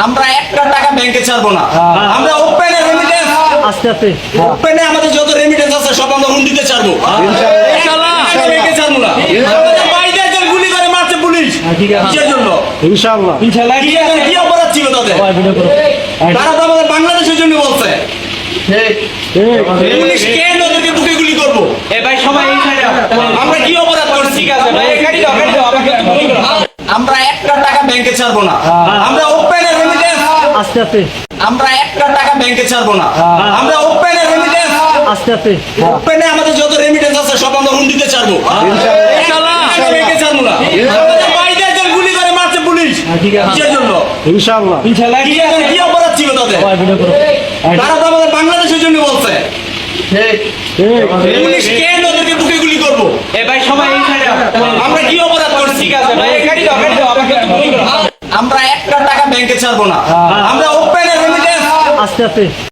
আমরা একটা টাকা ব্যাংকে ছাড়বো না। আমরা ওপেনে রেমিটেন্স আস্তে আস্তে ওপেনে আমাদের যত রেমিটেন্স আছে সব আমরা হুন্ডিতে ছাড়বো। ইনশাআল্লাহ ব্যাংকে ছাড়বো না। আমাদের বাইরের গুলি করে মারছে পুলিশ। ঠিক আছে কিসের জন্য? ইনশাআল্লাহ কি অপরাধ ছিল তাদের? তারা তো আমাদের বাংলাদেশের জন্য বলছে। পুলিশ কেন ওদেরকে বুকে গুলি করবো? ভাই সবাই এই সাইডে আমরা কি অপরাধ করছি? ভাই গাড়ি দাও আমাকে একটু গুলি করো। আমরা একটা টাকা ব্যাংকে ছাড়বো না। আমরা ওপেনে রেমিটেন্স আস্তে আস্তে আমরা একটা টাকা ব্যাংকে ছাড়বো না। আমরা ওপেনে রেমিটেন্স আস্তে আস্তে ওপেনে আমাদের যত রেমিটেন্স আছে সব আমরা হুন্ডিতে ছাড়বো। ইনশাআল্লাহ ব্যাংকে ছাড়বো না। আমাদের বাইরের গুলি করে মারছে পুলিশ। ঠিক আছে কিসের জন্য? ইনশাআল্লাহ কি অপরাধ ছিল তাদের? তারা তো আমাদের বাংলাদেশের জন্য বলছে। পুলিশ কেন ওদেরকে বুকে গুলি করবো? ভাই সবাই এই সাইডে আমরা কি অপরাধ করছি? ভাই গাড়ি দাও আমাকে একটু গুলি করো। আমরা একটা টাকা ব্যাংকে ছাড়বো না। আমরা ওপেনে রেমিটেন্স আস্তে আস্তে